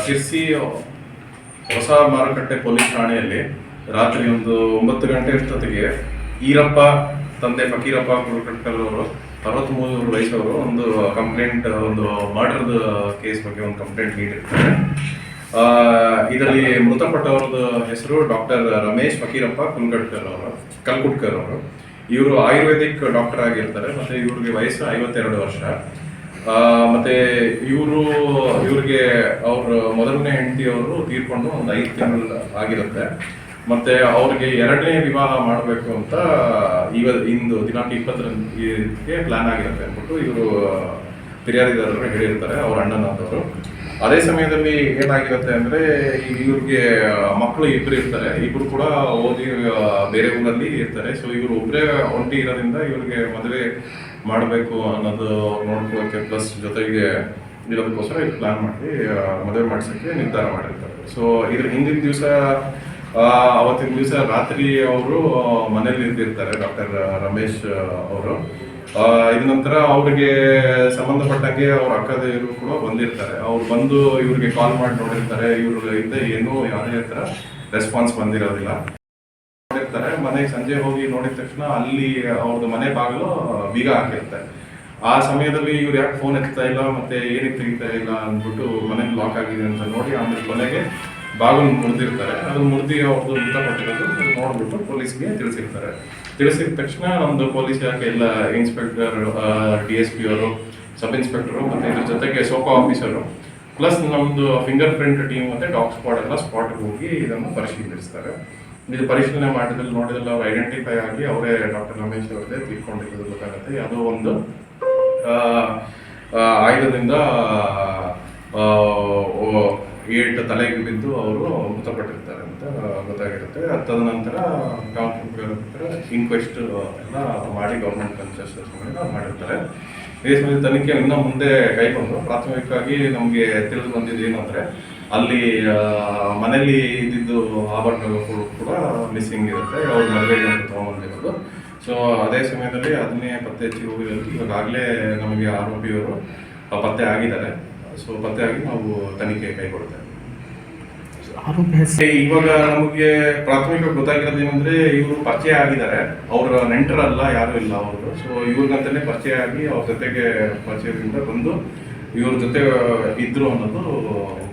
ಶಿರ್ಸಿ ಹೊಸ ಮಾರುಕಟ್ಟೆ ಪೊಲೀಸ್ ಠಾಣೆಯಲ್ಲಿ ರಾತ್ರಿ ಒಂದು 9 ಗಂಟೆ ಅಷ್ಟೊತ್ತಿಗೆ ಈರಪ್ಪ ತಂದೆ ಫಕೀರಪ್ಪ ಕುಲಕರ್ಕರ್ ಅವರು 63 ವಯಸ್ಸವರು ಒಂದು ಕಂಪ್ಲೇಂಟ್, ಒಂದು ಮರ್ಡರ್ದ ಕೇಸ್ ಬಗ್ಗೆ ಒಂದು ಕಂಪ್ಲೇಂಟ್ ನೀಡಿರ್ತಾರೆ. ಇದರಲ್ಲಿ ಮೃತಪಟ್ಟವ್ರದ್ದು ಹೆಸರು ಡಾಕ್ಟರ್ ರಮೇಶ್ ಫಕೀರಪ್ಪ ಕಲ್ಕುಟ್ಕರ್ ಅವರು. ಇವರು ಆಯುರ್ವೇದಿಕ್ ಡಾಕ್ಟರ್ ಆಗಿರ್ತಾರೆ. ಮತ್ತೆ ಇವ್ರಿಗೆ ವಯಸ್ಸು 52 ವರ್ಷ. ಮತ್ತೆ ಇವ್ರಿಗೆ ಅವ್ರ ಮೊದಲನೇ ಹೆಂಡತಿಯವರು ತೀರ್ಕೊಂಡು ಒಂದು 5 ತಿಂಗಳು ಆಗಿರುತ್ತೆ. ಮತ್ತೆ ಅವ್ರಿಗೆ 2ನೇ ವಿವಾಹ ಮಾಡಬೇಕು ಅಂತ ಇಂದು ದಿನಾಂಕ 20ರಂದು ಪ್ಲಾನ್ ಆಗಿರುತ್ತೆ ಅಂದ್ಬಿಟ್ಟು ಇವರು ಫಿರ್ಯಾದಿದಾರರು ಹೇಳಿರ್ತಾರೆ, ಅವ್ರ ಅಣ್ಣನಾದವರು. ಅದೇ ಸಮಯದಲ್ಲಿ ಏನಾಗಿರುತ್ತೆ ಅಂದ್ರೆ ಇವ್ರಿಗೆ ಮಕ್ಕಳು ಇಬ್ರು ಇರ್ತಾರೆ. ಇಬ್ರು ಕೂಡ ಓದಿ ಬೇರೆ ಊರಲ್ಲಿ ಇರ್ತಾರೆ. ಸೊ ಇವರು ಒಬ್ಬರೇ ಒಂಟಿ ಇರೋದ್ರಿಂದ ಇವ್ರಿಗೆ ಮದುವೆ ಮಾಡಬೇಕು ಅನ್ನೋದು ನೋಡ್ಕೊಳ್ಳೋಕೆ ಪ್ಲಸ್ ಜೊತೆಗೆ ಇರೋದಕ್ಕೋಸ್ಕರ ಇದು ಪ್ಲಾನ್ ಮಾಡಿ ಮದುವೆ ಮಾಡಿಸೋಕ್ಕೆ ನಿರ್ಧಾರ ಮಾಡಿರ್ತಾರೆ. ಸೊ ಇದ್ರ ಹಿಂದಿನ ದಿವಸ ಅವತ್ತಿನ ದಿವಸ ರಾತ್ರಿ ಅವರು ಮನೇಲಿ ಇರ್ತಿರ್ತಾರೆ ಡಾಕ್ಟರ್ ರಮೇಶ್ ಅವರು. ಇದ ನಂತರ ಅವ್ರಿಗೆ ಸಂಬಂಧಪಟ್ಟಂಗೆ ಅವ್ರ ಅಕ್ಕದೇವರು ಕೂಡ ಬಂದಿರ್ತಾರೆ. ಅವ್ರು ಬಂದು ಇವ್ರಿಗೆ ಕಾಲ್ ಮಾಡಿ ನೋಡಿರ್ತಾರೆ. ಇವ್ರಿಂದ ಏನೂ ಯಾವುದೇ ಹತ್ರ ರೆಸ್ಪಾನ್ಸ್ ಬಂದಿರೋದಿಲ್ಲ. ನೋಡಿರ್ತಾರೆ. ಮನೆಗೆ ಸಂಜೆ ಹೋಗಿ ನೋಡಿದ ತಕ್ಷಣ ಅಲ್ಲಿ ಅವ್ರದ್ದು ಮನೆ ಬಾಗಿಲು ಬೀಗ ಹಾಕಿರುತ್ತೆ. ಆ ಸಮಯದಲ್ಲಿ ಇವ್ರು ಯಾಕೆ ಫೋನ್ ಎತ್ತಾ ಇಲ್ಲ, ಮತ್ತೆ ಏನಕ್ಕೆ ತೆಗಿತಾ ಇಲ್ಲ ಅಂದ್ಬಿಟ್ಟು ಮನೆಗೆ ಲಾಕ್ ಆಗಿದೆ ಅಂತ ನೋಡಿ ಆಮೇಲೆ ಕೊನೆಗೆ ಬಾಗಿಲು ಮುರಿದಿರ್ತಾರೆ. ಅದು ಮುರಿದಿ ಅವ್ರದ್ದು ಮೃತಪಟ್ಟಿರೋದು ನೋಡ್ಬಿಟ್ಟು ಪೊಲೀಸ್ಗೆ ತಿಳಿಸಿರ್ತಾರೆ. ತಿಳಿಸಿದ ತಕ್ಷಣ ನಮ್ದು ಪೊಲೀಸ್ ಯಾಕೆ ಎಲ್ಲ ಇನ್ಸ್ಪೆಕ್ಟರ್, DSP ಅವರು, ಸಬ್ ಇನ್ಸ್ಪೆಕ್ಟರು, ಮತ್ತೆ ಇದ್ರ ಜೊತೆಗೆ ಸೋಕಾ ಆಫೀಸರು ಪ್ಲಸ್ ನಮ್ದು ಫಿಂಗರ್ ಪ್ರಿಂಟ್ ಟೀಮ್ ಮತ್ತೆ ಡಾಗ್ ಸ್ಕ್ವಾಡ್ ಎಲ್ಲ ಸ್ಪಾಟ್ಗೆ ಹೋಗಿ ಇದನ್ನು ಪರಿಶೀಲಿಸ್ತಾರೆ. ಇದು ಪರಿಶೀಲನೆ ಮಾಡಿದಲ್ಲಿ ನೋಡಿದಲ್ಲಿ ಅವ್ರು ಐಡೆಂಟಿಫೈ ಆಗಿ ಅವರೇ ಡಾಕ್ಟರ್ ರಮೇಶ್ ಅವರದೇ ತೀರ್ಕೊಂಡಿರೋದು ಗೊತ್ತಾಗುತ್ತೆ. ಯಾವುದೋ ಒಂದು ಆಯುಧದಿಂದ ಏಟು ತಲೆಗೆ ಬಿದ್ದು ಅವರು ಮೃತಪಟ್ಟಿರ್ತಾರೆ ಅಂತ ಗೊತ್ತಾಗಿರುತ್ತೆ. ತದನಂತರ ಇನ್ಕ್ವೆಸ್ಟ್ ಎಲ್ಲ ಮಾಡಿ ಗೌರ್ಮೆಂಟ್ ಕನ್ಸಲ್ಟೇಷನ್ ಮಾಡಿರ್ತಾರೆ. ಈ ಸಮಯದ ತನಿಖೆ ಇನ್ನೂ ಮುಂದೆ ಕೈಗೊಂಡು ಪ್ರಾಥಮಿಕವಾಗಿ ನಮಗೆ ತಿಳಿದು ಬಂದಿದ್ದು ಏನು ಅಂದರೆ ಅಲ್ಲಿ ಮನೆಯಲ್ಲಿ ಇದ್ದಿದ್ದು ಆಭರಣಗಳು ಕೂಡ ಮಿಸ್ಸಿಂಗ್ ಇರುತ್ತೆ. ಅವ್ರ ಮದುವೆಗೆ ಅಂತ ತೊಗೊಂಡ್ಬಂದಿರೋದು. ಸೊ ಅದೇ ಸಮಯದಲ್ಲಿ ಅದನ್ನೇ ಪತ್ತೆ ಹಚ್ಚಿ ಹೋಗಿರೋದು ಈಗಾಗಲೇ ನಮಗೆ ಆರೋಪಿಯವರು ಪತ್ತೆ ಆಗಿದ್ದಾರೆ. ಸೊ ಪತ್ತೆ ಆಗಿ ನಾವು ತನಿಖೆ ಕೈಗೊಳ್ತೇವೆ. ಇವಾಗ ನಮಗೆ ಪ್ರಾಥಮಿಕ ಗೊತ್ತಾಗಿರೋದು ಏನಂದ್ರೆ ಇವರು ಪರಿಚಯ ಆಗಿದ್ದಾರೆ. ಅವ್ರ ನೆಂಟರಲ್ಲ, ಯಾರು ಇಲ್ಲ ಅವರು. ಸೊ ಇವ್ರಿಗಂತಾನೆ ಪರಿಚಯ ಆಗಿ ಅವ್ರ ಜೊತೆಗೆ ಪರಿಚಯದಿಂದ ಬಂದು ಇವ್ರ ಜೊತೆ ಇದ್ರು ಅನ್ನೋದು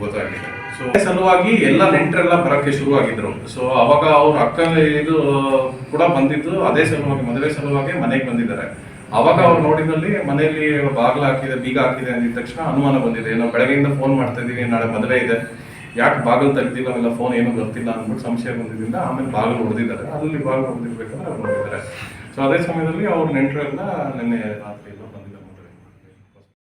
ಗೊತ್ತಾಗಿದೆ. ಸೊ ಸಲುವಾಗಿ ಎಲ್ಲ ನೆಂಟರೆಲ್ಲ ಬರೋಕ್ಕೆ ಶುರುವಾಗಿದ್ರು. ಸೊ ಅವಾಗ ಅವ್ರ ಅಕ್ಕ ಇದು ಕೂಡ ಬಂದಿದ್ದು ಅದೇ ಸಲುವಾಗಿ, ಮದುವೆ ಸಲುವಾಗಿ ಮನೆಗೆ ಬಂದಿದ್ದಾರೆ. ಅವಾಗ ಅವ್ರು ನೋಡಿದಲ್ಲಿ ಮನೆಯಲ್ಲಿ ಬಾಗಿಲು ಹಾಕಿದೆ, ಬೀಗ ಹಾಕಿದೆ ಅಂದಿದ ತಕ್ಷಣ ಅನುಮಾನ ಬಂದಿದೆ. ನಾವು ಬೆಳಗ್ಗೆಯಿಂದ ಫೋನ್ ಮಾಡ್ತಾ ಇದೀವಿ, ನಾಳೆ ಮದುವೆ ಇದೆ, ಯಾಕೆ ಬಾಗಿಲು ತೆಗ್ದಿಲ್ಲ, ಆಮೇಲೆ ಫೋನ್ ಏನೂ ಗೊತ್ತಿಲ್ಲ ಅಂದ್ಬಿಟ್ಟು ಸಂಶಯ ಬಂದಿದ್ದರಿಂದ ಆಮೇಲೆ ಬಾಗಿಲು ಹೊಡೆದಿದ್ದಾರೆ. ಅಲ್ಲಿ ಬಾಗಿಲು ಹೊಡೆದಿರ್ಬೇಕಾದ್ರೆ ಅವ್ರು ನೋಡಿದ್ದಾರೆ. ಸೊ ಅದೇ ಸಮಯದಲ್ಲಿ ಅವ್ರ ನೆಂಟರೆಲ್ಲ ನಿನ್ನೆ ರಾತ್ರಿ ಎಲ್ಲ ಬಂದಿದ್ದಾರೆ.